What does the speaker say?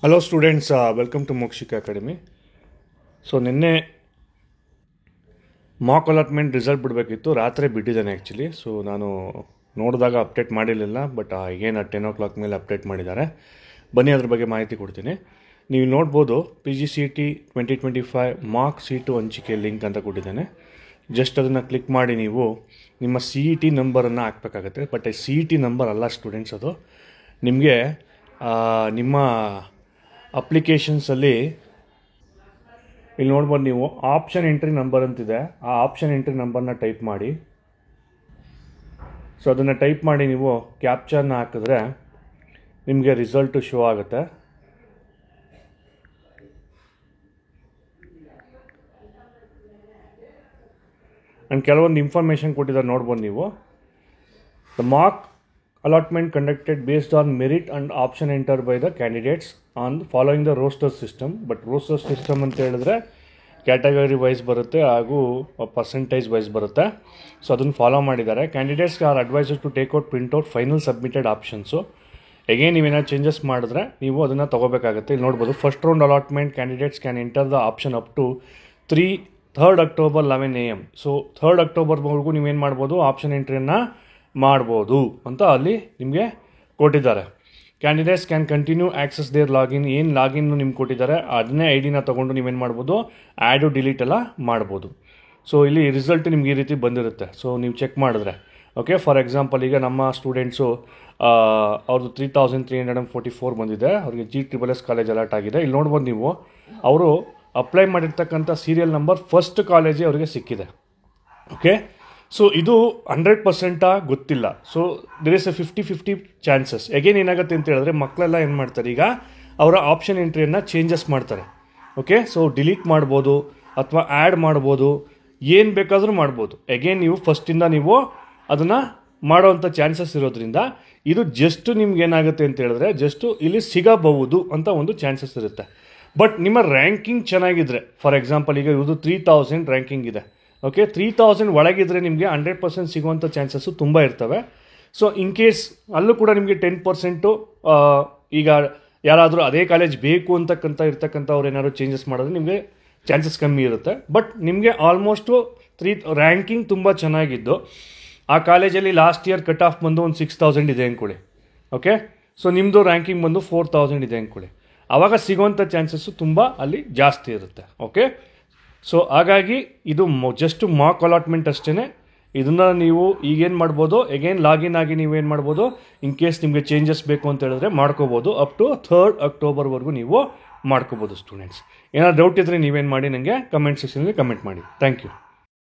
Hello students, welcome to Mokshika academy. So ನಿನ್ನೆ mock allotment result ಬಿಡಬೇಕಿತ್ತು, ರಾತ್ರಿ ಬಿಟ್ಟಿದ್ದಾನೆ ಆ್ಯಕ್ಚುಲಿ. ಸೊ ನಾನು ನೋಡಿದಾಗ ಅಪ್ಡೇಟ್ ಮಾಡಿರಲಿಲ್ಲ, ಬಟ್ ಏನು 10 o'clock ಮೇಲೆ ಅಪ್ಡೇಟ್ ಮಾಡಿದ್ದಾರೆ. ಬನ್ನಿ ಅದ್ರ ಬಗ್ಗೆ ಮಾಹಿತಿ ಕೊಡ್ತೀನಿ. ನೀವು ನೋಡ್ಬೋದು PGCET 2025 ಮಾರ್ಕ್ ಸೀಟು ಹಂಚಿಕೆ ಲಿಂಕ್ ಅಂತ ಕೊಟ್ಟಿದ್ದೇನೆ. ಜಸ್ಟ್ ಅದನ್ನು ಕ್ಲಿಕ್ ಮಾಡಿ ನೀವು ನಿಮ್ಮ CET ನಂಬರನ್ನು ಹಾಕಬೇಕಾಗತ್ತೆ. ಬಟ್ CET ನಂಬರ್ ಅಲ್ಲ ಸ್ಟೂಡೆಂಟ್ಸ್, ಅದು ನಿಮಗೆ ನಿಮ್ಮ ಅಪ್ಲಿಕೇಶನ್ಸಲ್ಲಿ ಇಲ್ಲಿ ನೋಡ್ಬೋದು. ನೀವು ಆಪ್ಷನ್ ಎಂಟ್ರಿ ನಂಬರ್ ಅಂತಿದೆ, ಆ ಆಪ್ಷನ್ ಎಂಟ್ರಿ ನಂಬರ್ನ ಟೈಪ್ ಮಾಡಿ. ಸೊ ಅದನ್ನು ಟೈಪ್ ಮಾಡಿ ನೀವು ಕ್ಯಾಪ್ಚರ್ನ ಹಾಕಿದ್ರೆ ನಿಮಗೆ ರಿಸಲ್ಟು ಶೋ ಆಗುತ್ತೆ. ಆ್ಯಂಡ್ ಕೆಲವೊಂದು ಇನ್ಫಾರ್ಮೇಷನ್ ಕೊಟ್ಟಿದ್ದಾರೆ ನೋಡ್ಬೋದು ನೀವು. The mark allotment conducted based on merit and option entered by the candidates on following the roster system. But roster system ಅಂತ ಹೇಳಿದ್ರೆ ಕ್ಯಾಟಗರಿ ವೈಸ್ ಬರುತ್ತೆ ಹಾಗೂ ಪರ್ಸೆಂಟೇಜ್ ವೈಸ್ ಬರುತ್ತೆ. ಸೊ ಅದನ್ನು ಫಾಲೋ ಮಾಡಿದ್ದಾರೆ. ಕ್ಯಾಂಡಿಡೇಟ್ಸ್ಗೆ are advises to take out printout final submitted options. Again ನೀವೇನಾದ್ರು changes ಮಾಡಿದ್ರೆ ನೀವು ಅದನ್ನು ತೊಗೋಬೇಕಾಗುತ್ತೆ. ಇಲ್ಲಿ ನೋಡ್ಬೋದು, first round allotment candidates can enter the option up to 3rd October 11 AM. So 3rd Octoberವರೆಗೂ ನೀವೇನು ಮಾಡ್ಬೋದು, ಆಪ್ಷನ್ ಎಂಟ್ರಿಯನ್ನು ಮಾಡ್ಬೋದು ಅಂತ ಅಲ್ಲಿ ನಿಮಗೆ ಕೊಟ್ಟಿದ್ದಾರೆ. Candidates can continue access there login. ಏನು ಲಾಗಿನ್ನು ನಿಮ್ಗೆ ಕೊಟ್ಟಿದ್ದಾರೆ ಅದನ್ನೇ ID ತೊಗೊಂಡು ನೀವೇನು ಮಾಡ್ಬೋದು, ಆ್ಯಡು ಡಿಲೀಟ್ ಎಲ್ಲ ಮಾಡ್ಬೋದು. ಸೊ ಇಲ್ಲಿ ರಿಸಲ್ಟ್ ನಿಮ್ಗೆ ಈ ರೀತಿ ಬಂದಿರುತ್ತೆ. ಸೊ ನೀವು ಚೆಕ್ ಮಾಡಿದ್ರೆ ಓಕೆ. ಫಾರ್ ಎಕ್ಸಾಂಪಲ್, ಈಗ ನಮ್ಮ ಸ್ಟೂಡೆಂಟ್ಸು ಅವ್ರದ್ದು 3344 ಬಂದಿದೆ. ಅವ್ರಿಗೆ GSSS ಕಾಲೇಜ್ ಅಲಾಟ್ ಆಗಿದೆ. ಇಲ್ಲಿ ನೋಡ್ಬೋದು ನೀವು, ಅವರು ಅಪ್ಲೈ ಮಾಡಿರ್ತಕ್ಕಂಥ ಸೀರಿಯಲ್ ನಂಬರ್ ಫಸ್ಟ್ ಕಾಲೇಜೇ ಅವರಿಗೆ ಸಿಕ್ಕಿದೆ. ಓಕೆ. ಸೊ ಇದು 100% ಗೊತ್ತಿಲ್ಲ. So there is a 50-50 chances. Again ಏನಾಗುತ್ತೆ ಅಂತ ಹೇಳಿದ್ರೆ, ಮಕ್ಕಳೆಲ್ಲ ಏನು ಮಾಡ್ತಾರೆ, ಈಗ ಅವರ ಆಪ್ಷನ್ ಎಂಟ್ರಿಯನ್ನು ಚೇಂಜಸ್ ಮಾಡ್ತಾರೆ. ಓಕೆ. ಸೊ ಡಿಲೀಟ್ ಮಾಡ್ಬೋದು ಅಥವಾ ಆ್ಯಡ್ ಮಾಡ್ಬೋದು, ಏನು ಬೇಕಾದರೂ ಮಾಡ್ಬೋದು. ಎಗೇನ್ ನೀವು ಫಸ್ಟಿಂದ ನೀವು ಅದನ್ನು ಮಾಡೋವಂಥ ಚಾನ್ಸಸ್ ಇರೋದ್ರಿಂದ ಇದು ಜಸ್ಟ್ ನಿಮ್ಗೆ ಏನಾಗುತ್ತೆ ಅಂತ ಹೇಳಿದ್ರೆ, ಜಸ್ಟು ಇಲ್ಲಿ ಸಿಗಬಹುದು ಅಂತ ಒಂದು ಚಾನ್ಸಸ್ ಇರುತ್ತೆ. ಬಟ್ ನಿಮ್ಮ ರ್ಯಾಂಕಿಂಗ್ ಚೆನ್ನಾಗಿದ್ರೆ, ಫಾರ್ ಎಕ್ಸಾಂಪಲ್ ಈಗ ಇದು 3000 ರ್ಯಾಂಕಿಂಗ್ ಇದೆ. ಓಕೆ. 3000 ಒಳಗಿದ್ರೆ ನಿಮಗೆ 100% ಸಿಗುವಂಥ ಚಾನ್ಸಸ್ಸು ತುಂಬ ಇರ್ತವೆ. ಸೊ ಇನ್ ಕೇಸ್ ಅಲ್ಲೂ ಕೂಡ ನಿಮಗೆ 10% ಈಗ ಯಾರಾದರೂ ಅದೇ ಕಾಲೇಜ್ ಬೇಕು ಇರ್ತಕ್ಕಂಥವ್ರು ಏನಾದ್ರು ಚೇಂಜಸ್ ಮಾಡಿದ್ರೆ ನಿಮಗೆ ಚಾನ್ಸಸ್ ಕಮ್ಮಿ ಇರುತ್ತೆ. ಬಟ್ ನಿಮಗೆ ಆಲ್ಮೋಸ್ಟು ರ್ಯಾಂಕಿಂಗ್ ತುಂಬ ಚೆನ್ನಾಗಿದ್ದು, ಆ ಕಾಲೇಜಲ್ಲಿ ಲಾಸ್ಟ್ ಇಯರ್ ಕಟ್ ಆಫ್ ಬಂದು ಒಂದು 6000 ಇದೆ ಅಂದ್ಕೊಳ್ಳಿ. ಓಕೆ. ಸೊ ನಿಮ್ಮದು ರ್ಯಾಂಕಿಂಗ್ ಬಂದು 4000 ಇದೆ ಅಂದ್ಕೊಳ್ಳಿ. ಆವಾಗ ಸಿಗೋವಂಥ ಚಾನ್ಸಸ್ಸು ತುಂಬ ಅಲ್ಲಿ ಜಾಸ್ತಿ ಇರುತ್ತೆ. ಓಕೆ. ಸೊ ಹಾಗಾಗಿ ಇದು ಜಸ್ಟ್ ಮಾಕ್ ಅಲಾಟ್ಮೆಂಟ್ ಅಷ್ಟೇ. ಇದನ್ನು ನೀವು ಈಗೇನು ಮಾಡ್ಬೋದು, ಎಗೇನ್ ಲಾಗಿನ್ ಆಗಿ ನೀವೇನು ಮಾಡ್ಬೋದು, ಇನ್ ಕೇಸ್ ನಿಮಗೆ ಚೇಂಜಸ್ ಬೇಕು ಅಂತ ಹೇಳಿದ್ರೆ ಮಾಡ್ಕೋಬೋದು. ಅಪ್ ಟು 3rd Octoberವರೆಗೂ ನೀವು ಮಾಡ್ಕೋಬೋದು ಸ್ಟೂಡೆಂಟ್ಸ್. ಏನಾದ್ರು ಡೌಟ್ ಇದ್ದರೆ ನೀವೇನು ಮಾಡಿ, ನನಗೆ ಕಮೆಂಟ್ ಸೆಕ್ಷನಲ್ಲಿ ಕಮೆಂಟ್ ಮಾಡಿ. Thank you.